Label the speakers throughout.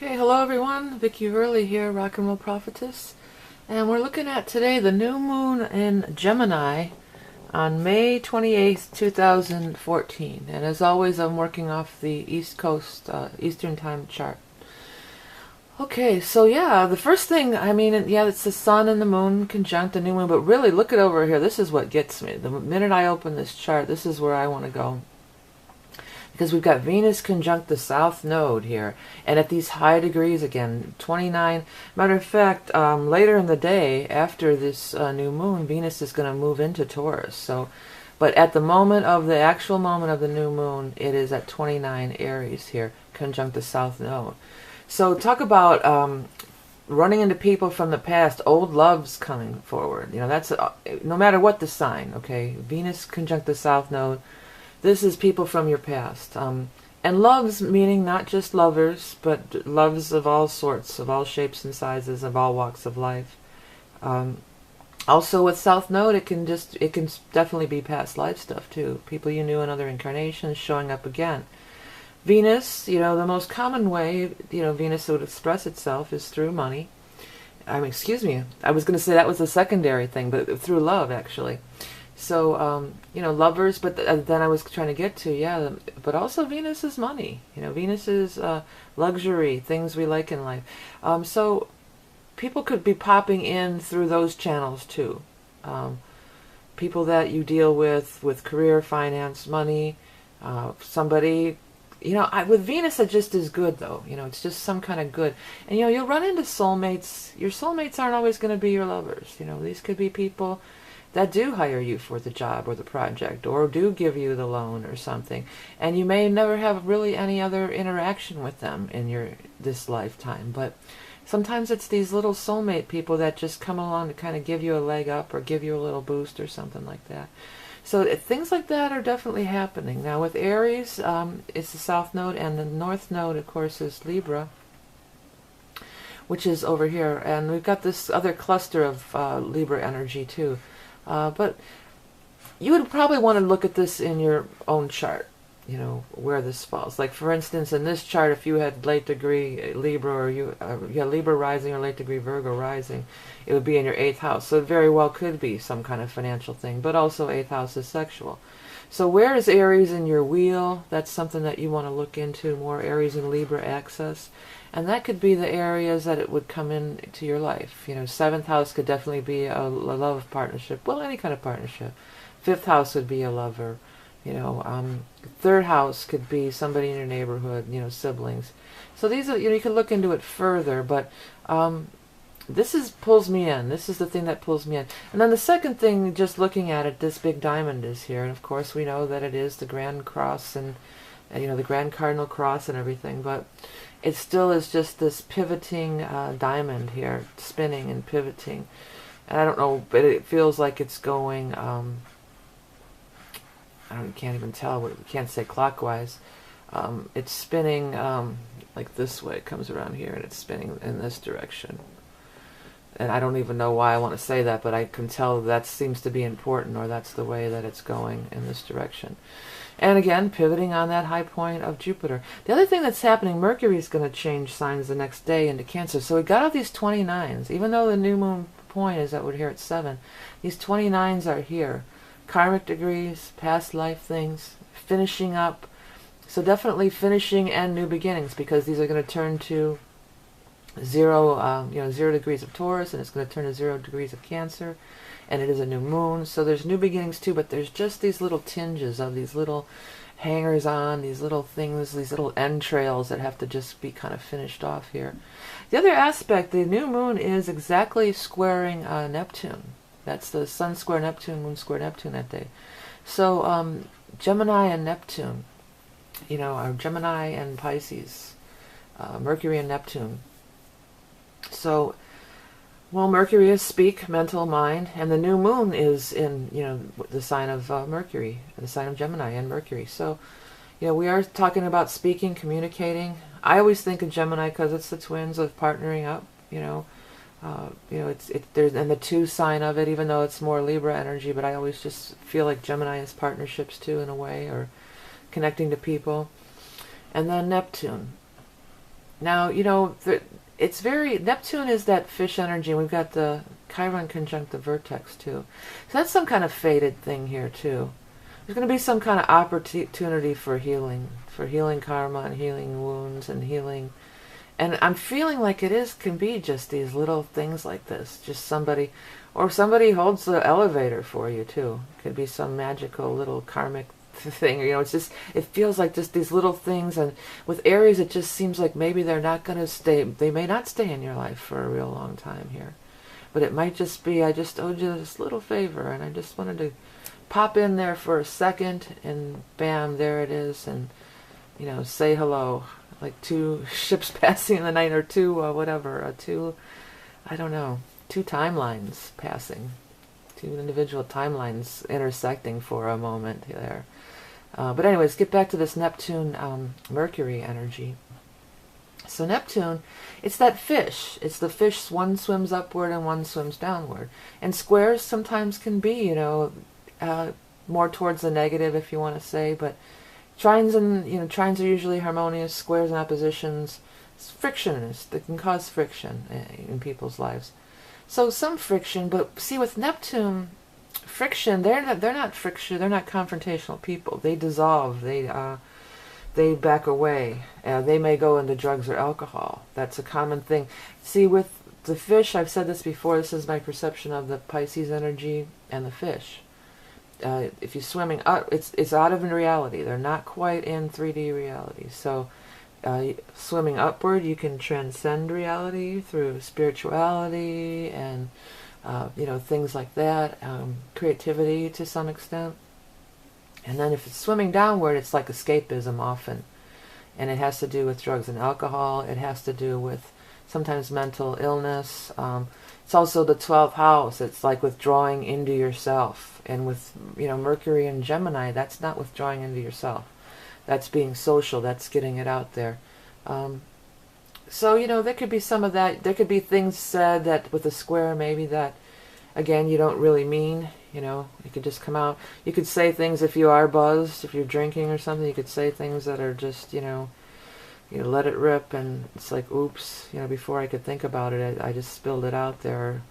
Speaker 1: Okay, hello everyone. Vicky Verley here, Rock and Roll Prophetess. And we're looking at today the new moon in Gemini on May 28th, 2014. And as always, I'm working off the East Coast, Eastern Time chart. Okay, so yeah, the first thing, it's the sun and the moon conjunct the new moon, but really look it over here. This is what gets me. The minute I open this chart, this is where I want to go. Because we've got Venus conjunct the South Node here, and at these high degrees again, 29. Matter of fact, later in the day, after this new moon, Venus is going to move into Taurus. So, but at the moment of the actual moment of the new moon, it is at 29 Aries here, conjunct the South Node. So talk about running into people from the past, old loves coming forward. You know, that's no matter what the sign. Okay, Venus conjunct the South Node. This is people from your past. And loves meaning not just lovers, but loves of all sorts, of all shapes and sizes, of all walks of life. Also with South Node, it can definitely be past life stuff too. People you knew in other incarnations showing up again. Venus, the most common way, Venus would express itself is through money. Excuse me, I was going to say that was the secondary thing, but through love, actually. So, lovers, but then I was trying to get to, but also Venus is money. Venus is luxury, things we like in life. So people could be popping in through those channels too. People that you deal with career, finance, money, somebody, with Venus it just is good though. It's just some kind of good. And, you'll run into soulmates. Your soulmates aren't always going to be your lovers. These could be people that do hire you for the job or the project, or do give you the loan or something, and you may never have really any other interaction with them in this lifetime. But sometimes it's these little soulmate people that just come along to kind of give you a leg up or give you a little boost or something like that. So things like that are definitely happening. Now with Aries, it's the South Node, and the North Node, of course, is Libra, which is over here, and we've got this other cluster of Libra energy too. But you would probably want to look at this in your own chart, where this falls. Like, for instance, in this chart, if you had late degree Libra, or you had Libra rising or late degree Virgo rising, it would be in your 8th house. So it very well could be some kind of financial thing, but also 8th house is sexual. So where is Aries in your wheel? That's something that you want to look into more, Aries and Libra axis. And that could be the areas that it would come into your life. 7th house could definitely be a love partnership. Well, any kind of partnership. 5th house would be a lover. 3rd house could be somebody in your neighborhood, siblings. So these are, you can look into it further, but this pulls me in. This is the thing that pulls me in. And then the second thing, just looking at it, this big diamond is here. And of course we know that it is the Grand Cross and the Grand Cardinal Cross and everything, but it still is just this pivoting diamond here, spinning and pivoting. And I don't know, but it feels like it's going, can't even tell, can't say clockwise. It's spinning like this way. It comes around here and it's spinning in this direction. And I don't even know why I want to say that, but I can tell that seems to be important, or that's the way that it's going in this direction. And again, pivoting on that high point of Jupiter. The other thing that's happening, Mercury is going to change signs the next day into Cancer. So we got all these 29s. Even though the new moon point is that we're here at 7, these 29s are here. Karmic degrees, past life things, finishing up. So definitely finishing and new beginnings, because these are going to turn to 0 degrees of Taurus, and it's going to turn to 0 degrees of Cancer. And it is a new moon, so there's new beginnings too, but there's just these little tinges of these little hangers on, these little things, these little entrails that have to just be kind of finished off here. The other aspect, the new moon is exactly squaring Neptune. That's the Sun square Neptune, Moon square Neptune that day. So Gemini and Neptune, are Gemini and Pisces, Mercury and Neptune. So, well, Mercury is speak, mental, mind, and the new moon is in, the sign of Mercury, the sign of Gemini and Mercury. So, we are talking about speaking, communicating. I always think of Gemini because it's the twins of partnering up, there's, and the 2 sign of it, even though it's more Libra energy, but I always just feel like Gemini is partnerships too, in a way, or connecting to people. And then Neptune. Now, it's very, Neptune is that fish energy, and we've got the Chiron conjunct the vertex too. So that's some kind of fated thing here too. There's going to be some kind of opportunity for healing karma and healing wounds and healing. And I'm feeling like can be just these little things like this. Just somebody, or somebody holds the elevator for you too. It could be some magical little karmic thing. It's just, it feels like just these little things. And with Aries, it just seems like maybe they're not going to stay, they may not stay in your life for a real long time here. But it might just be, I just owed you this little favor, and I just wanted to pop in there for a second, and bam, there it is, and, say hello. Like two ships passing in the night, or two I don't know, two timelines passing. Two individual timelines intersecting for a moment there. But anyways, get back to this Neptune Mercury energy. So Neptune, it's that fish. It's the fish, one swims upward and one swims downward. And squares sometimes can be, more towards the negative, if you want to say, but trines trines are usually harmonious. Squares and oppositions, frictionist. They can cause friction in people's lives. So some friction, but see, with Neptune, friction, they're not friction. They're not confrontational people. They dissolve. They back away. They may go into drugs or alcohol. That's a common thing. See, with the fish, I've said this before. This is my perception of the Pisces energy and the fish. If you're swimming up, it's out of reality. They're not quite in 3D reality. So swimming upward, you can transcend reality through spirituality and things like that, creativity to some extent. And then if it's swimming downward, it's like escapism often, and it has to do with drugs and alcohol. It has to do with sometimes mental illness. It's also the 12th house. It's like withdrawing into yourself. And with Mercury and Gemini, that's not withdrawing into yourself. That's being social. That's getting it out there. So there could be some of that. There could be things said that with a square maybe that, again, you don't really mean. It could just come out. You could say things if you are buzzed, if you're drinking or something. You could say things that are just let it rip, and it's like, oops, before I could think about it, I just spilled it out there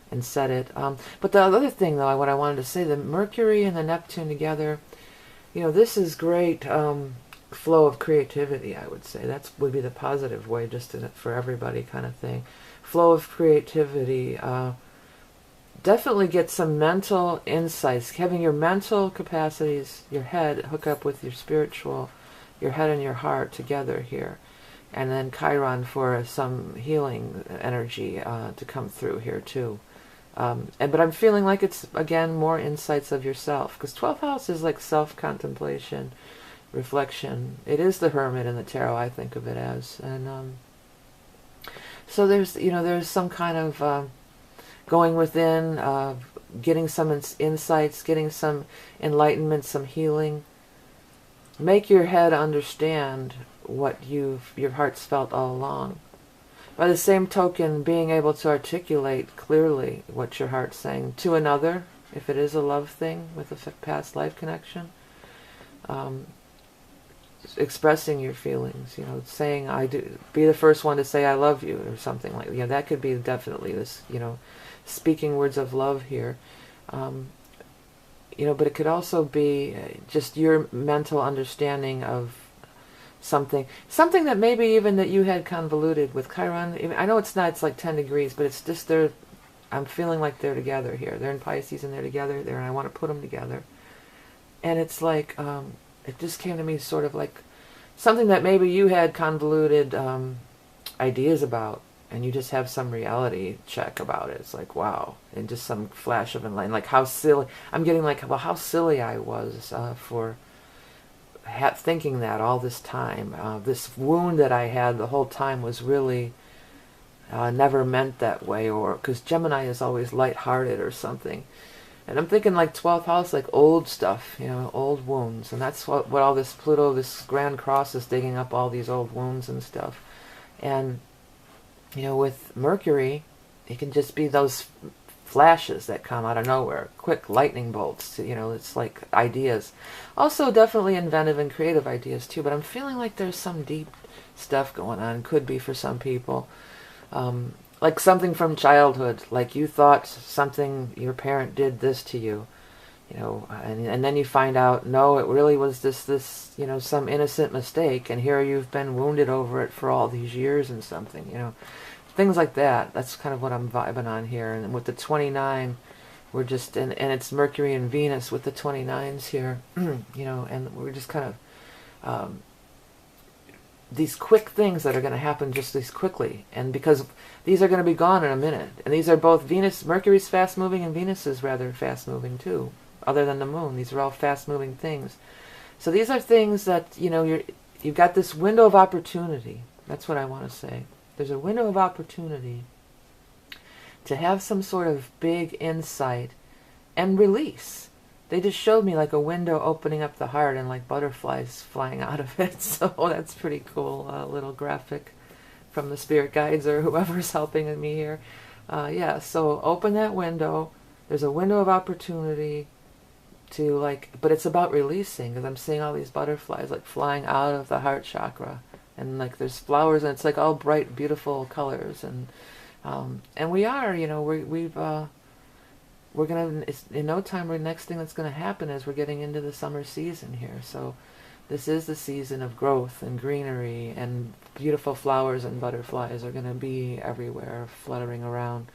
Speaker 1: and said it. But the other thing, though, what I wanted to say, the Mercury and the Neptune together, this is great flow of creativity, I would say. That would be the positive way, just for everybody kind of thing. Flow of creativity. Definitely get some mental insights. Having your mental capacities, your head, hook up with your spiritual, your head and your heart together here. And then Chiron for some healing energy to come through here too. But I'm feeling like it's, again, more insights of yourself. Because 12th house is like self-contemplation, reflection. It is the hermit in the tarot, I think of it as. And so there's some kind of going within, getting some insights, getting some enlightenment, some healing. Make your head understand what your heart's felt all along. By the same token, being able to articulate clearly what your heart's saying to another, if it is a love thing with a past life connection, expressing your feelings, saying I do, be the first one to say I love you or something like that. That could be definitely this, speaking words of love here. But it could also be just your mental understanding of something that maybe even that you had convoluted with Chiron. I know it's not, it's like 10 degrees, but it's just I'm feeling like they're together here. They're in Pisces and they're together there, and I want to put them together. And it's like, it just came to me sort of like something that maybe you had convoluted ideas about, and you just have some reality check about it. It's like, wow, and just some flash of enlightenment. Like how silly, I'm getting like, well, how silly I was for thinking that all this time. This wound that I had the whole time was really never meant that way, or because Gemini is always lighthearted or something. And I'm thinking like 12th house, like old stuff, old wounds. And that's what all this Pluto, this Grand Cross is digging up, all these old wounds and stuff. And with Mercury, it can just be those flashes that come out of nowhere, quick lightning bolts. You know, it's like ideas. Also, definitely inventive and creative ideas too. But I'm feeling like there's some deep stuff going on. Could be for some people. Like something from childhood, like you thought something, your parent did this to you, you know, and then you find out, no, it really was this, you know, some innocent mistake, and here you've been wounded over it for all these years and something, you know, things like that. That's kind of what I'm vibing on here. And with the 29, we're just, and it's Mercury and Venus with the 29s here, you know, and we're just kind of, these quick things that are going to happen just as quickly, and because these are going to be gone in a minute, and these are both Venus, Mercury's fast moving, and Venus is rather fast moving too, other than the moon. These are all fast moving things. So these are things that, you know, you've got this window of opportunity. That's what I want to say. There's a window of opportunity to have some sort of big insight and release. They just showed me like a window opening up the heart and like butterflies flying out of it. So that's pretty cool, little graphic from the spirit guides or whoever's helping me here. Yeah, so open that window. There's a window of opportunity to like, but it's about releasing, because I'm seeing all these butterflies like flying out of the heart chakra, and like there's flowers, and it's like all bright, beautiful colors, and we are, you know, we're gonna, it's, in no time, the next thing that's gonna happen is we're getting into the summer season here. So this is the season of growth and greenery, and beautiful flowers and butterflies are gonna be everywhere, fluttering around.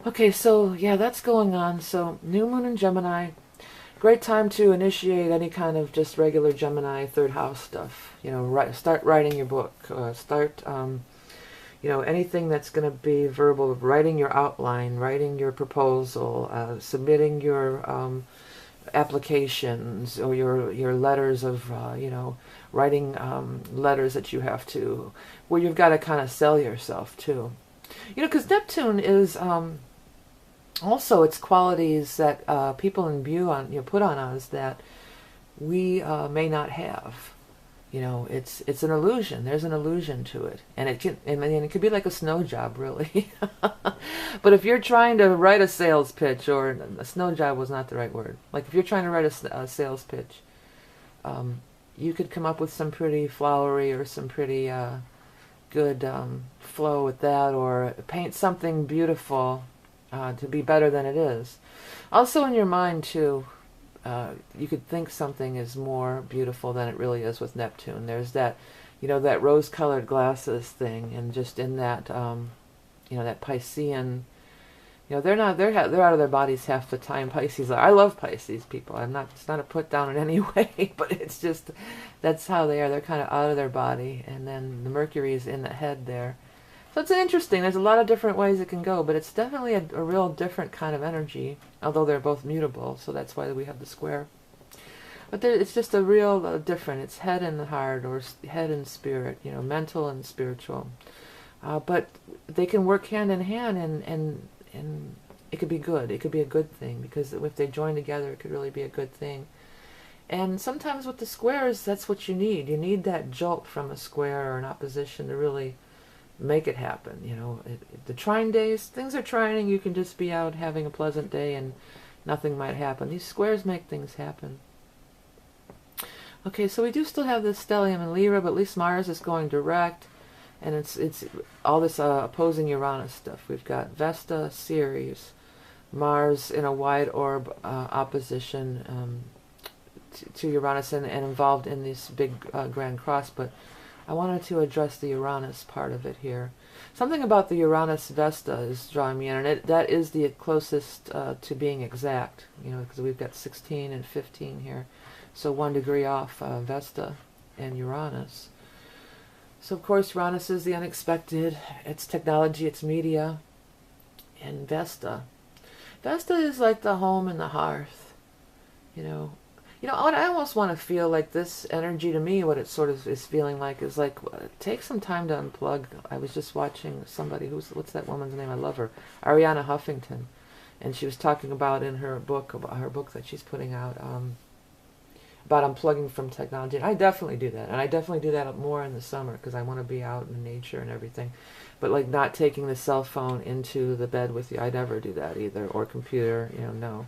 Speaker 1: Okay, so yeah, that's going on. So new moon in Gemini, great time to initiate any kind of just regular Gemini third house stuff. You know, start writing your book, start you know, anything that's going to be verbal, writing your outline, writing your proposal, submitting your applications, or your letters of, you know, writing letters that you have to, where you've got to kind of sell yourself too. You know, because Neptune is also, its qualities that people imbue on, you know, put on us that we may not have. You know, it's an illusion. There's an illusion to it, and it can, and it could be like a snow job, really. But if you're trying to write a sales pitch, or a snow job was not the right word. Like if you're trying to write a sales pitch, you could come up with some pretty flowery or some pretty good flow with that, or paint something beautiful to be better than it is. Also in your mind too. You could think something is more beautiful than it really is with Neptune. There's that, you know, that rose-colored glasses thing, and just in that, you know, that Piscean, you know, they're out of their bodies half the time. Pisces are. I love Pisces people. It's not a put down in any way, but it's just, that's how they are. They're kind of out of their body, and then the Mercury is in the head there. So it's interesting. There's a lot of different ways it can go, but it's definitely a real different kind of energy, although they're both mutable, so that's why we have the square. But it's just a real different. It's head and heart, or head and spirit, you know, mental and spiritual. But they can work hand in hand, and it could be good. It could be a good thing, because if they join together, it could really be a good thing. And sometimes with the squares, that's what you need. You need that jolt from a square or an opposition to really make it happen. You know, the trine days, things are trining, you can just be out having a pleasant day and nothing might happen. These squares make things happen. Okay, so we do still have this stellium in Libra, but at least Mars is going direct, and it's all this opposing Uranus stuff. We've got Vesta, Ceres, Mars in a wide orb opposition to Uranus, and involved in this big grand cross, but I wanted to address the Uranus part of it here. Something about the Uranus Vesta is drawing me in, and that is the closest to being exact, you know, because we've got 16 and 15 here. So 1 degree off Vesta and Uranus. So of course Uranus is the unexpected, it's technology, it's media, and Vesta. Vesta is like the home and the hearth, you know. You know, I almost want to feel like this energy, to me, what it sort of is feeling like is like, take some time to unplug. I was just watching somebody what's that woman's name? I love her. Ariana Huffington. And she was talking about in her book that she's putting out, about unplugging from technology. And I definitely do that. And I definitely do that more in the summer because I want to be out in nature and everything. But like not taking the cell phone into the bed with you, I never do that either. Or computer, no.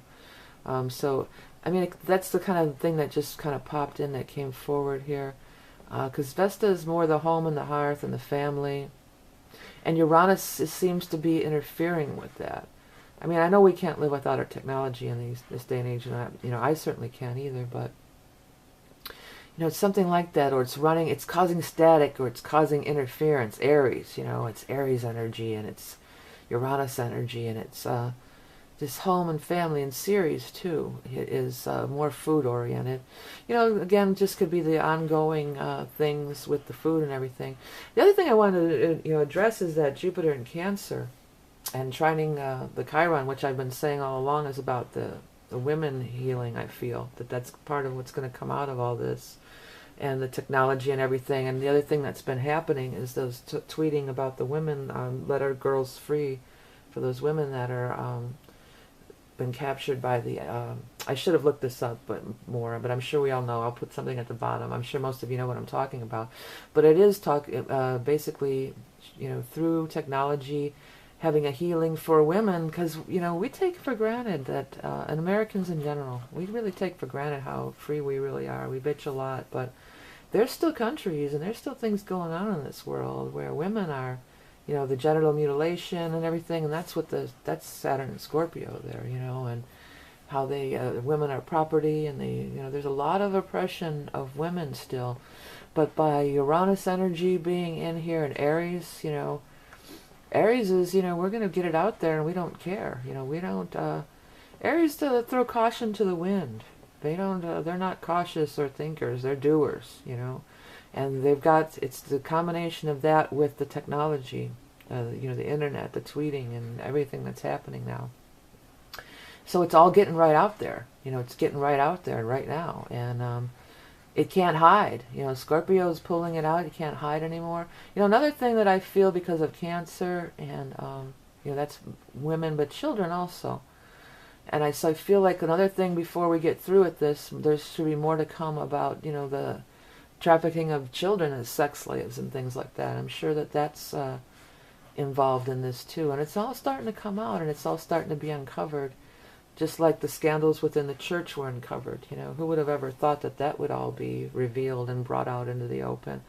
Speaker 1: So, I mean, that's the kind of thing that just kind of popped in that came forward here. Because Vesta is more the home and the hearth and the family. And Uranus seems to be interfering with that. I mean, I know we can't live without our technology in this day and age, and I certainly can't either, but it's something like that, or it's causing static, or it's causing interference. Aries, it's Aries energy, and it's Uranus energy, and it's this home and family, and Ceres too. It is more food oriented. Again, just could be the ongoing things with the food and everything. The other thing I wanted to address is that Jupiter in Cancer and trining the Chiron, which I've been saying all along, is about the women healing. I feel that's part of what's going to come out of all this, and the technology and everything. And the other thing that's been happening is those tweeting about the women, let our girls free, for those women that are been captured by the I should have looked this up but I'm sure we all know. I'll put something at the bottom. I'm sure most of you know what I'm talking about, but it is basically through technology having a healing for women, because we take for granted that and Americans in general, we really take for granted how free we really are. We bitch a lot, but there's still countries and there's still things going on in this world where women are the genital mutilation and everything, and that's Saturn and Scorpio there, and how they women are property, and there's a lot of oppression of women still. But by Uranus energy being in here, and Aries, Aries is we're going to get it out there, and we don't care, we don't Aries to throw caution to the wind. They don't they're not cautious or thinkers, they're doers, and it's the combination of that with the technology, the internet, the tweeting, and everything that's happening now. So it's all getting right out there. It's getting right out there right now, and it can't hide. Scorpio's pulling it out. You can't hide anymore. Another thing that I feel because of Cancer, and that's women, but children also. And so I feel like another thing before we get through with this, there should be more to come about the trafficking of children as sex slaves and things like that. I'm sure that's involved in this too, and it's all starting to come out, and it's all starting to be uncovered, just like the scandals within the church were uncovered. Who would have ever thought that would all be revealed and brought out into the open?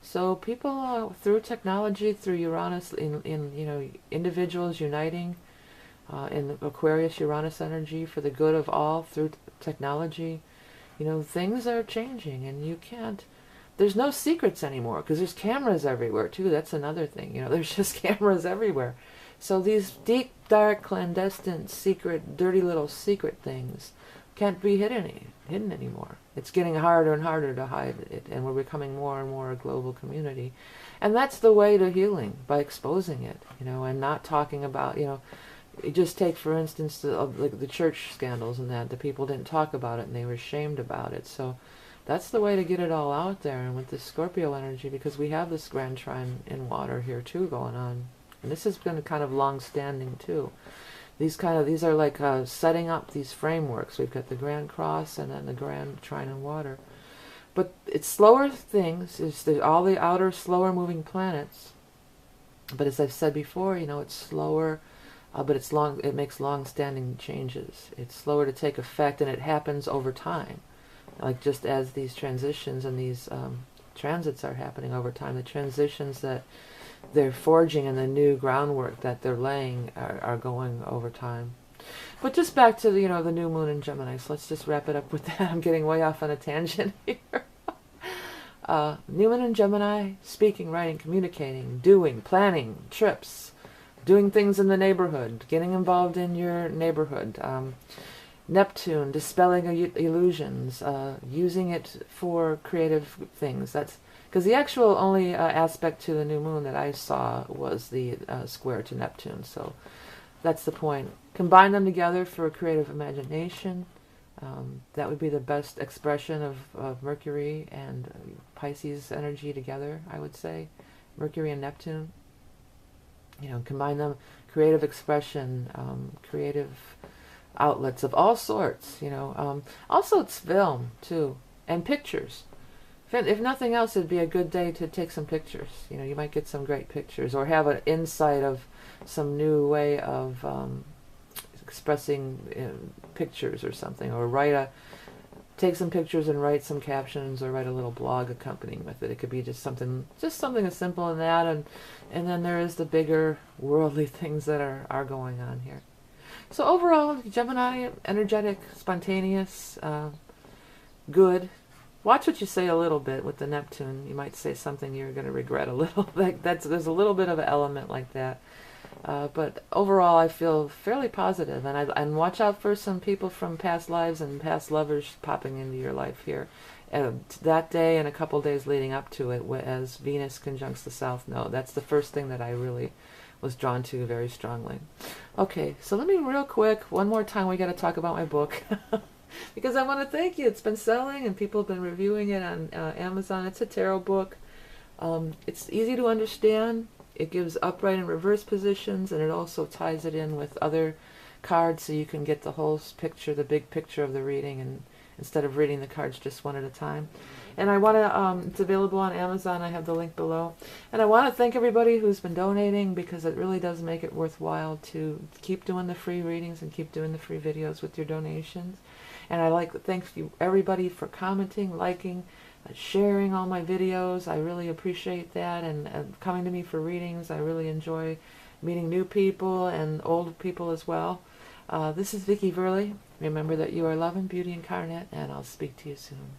Speaker 1: So people, through technology, through Uranus, in individuals uniting in Aquarius Uranus energy for the good of all through technology, things are changing, and you can't. There's no secrets anymore because there's cameras everywhere too. That's another thing. There's just cameras everywhere. So these deep, dark, clandestine, secret, dirty little secret things can't be hidden anymore. It's getting harder and harder to hide it, and we're becoming more and more a global community. And that's the way to healing, by exposing it, and not talking about, just take, for instance, the church scandals and that. The people didn't talk about it, and they were ashamed about it. So that's the way to get it all out there. And with this Scorpio energy, because we have this grand trine in water here too going on, and this has been kind of long-standing too. These are like setting up these frameworks. We've got the Grand Cross and then the Grand Trine in water. But it's slower things. It's all the outer, slower-moving planets. But as I've said before, it's slower, but it's long. It makes long-standing changes. It's slower to take effect, and it happens over time. Like just as these transitions and these transits are happening over time, the transitions that they're forging and the new groundwork that they're laying are going over time. But just back to the new moon in Gemini. So let's just wrap it up with that. I'm getting way off on a tangent here. New moon in Gemini: speaking, writing, communicating, doing, planning, trips, doing things in the neighborhood, getting involved in your neighborhood. Neptune, dispelling illusions, using it for creative things. That's because the actual only aspect to the new moon that I saw was the square to Neptune. So that's the point. Combine them together for a creative imagination. That would be the best expression of Mercury and Pisces energy together, I would say. Mercury and Neptune. Combine them, creative expression, creative outlets of all sorts. Also it's film too. and pictures. If nothing else, it'd be a good day to take some pictures. You know, you might get some great pictures, or have an insight of some new way of expressing pictures or something, or take some pictures and write some captions, or write a little blog accompanying with it. It could be just something as simple as that, and then there is the bigger worldly things that are going on here. So overall, Gemini, energetic, spontaneous, good. Watch what you say a little bit with the Neptune. You might say something you're going to regret a little. There's a little bit of an element like that. But overall, I feel fairly positive. And watch out for some people from past lives and past lovers popping into your life here. That day and a couple days leading up to it, as Venus conjuncts the South Node. That's the first thing that I really was drawn to very strongly. Okay, so let me real quick, one more time, we got to talk about my book. Because I want to thank you. It's been selling and people have been reviewing it on Amazon. It's a tarot book. It's easy to understand. It gives upright and reverse positions, and it also ties it in with other cards so you can get the whole picture, the big picture of the reading, and instead of reading the cards just one at a time. And I want to, it's available on Amazon. I have the link below. And I want to thank everybody who's been donating, because it really does make it worthwhile to keep doing the free readings and keep doing the free videos with your donations. And I like to thank you everybody for commenting, liking, sharing all my videos. I really appreciate that, and coming to me for readings. I really enjoy meeting new people and old people as well. This is Vicki Verley. Remember that you are love and beauty incarnate, and I'll speak to you soon.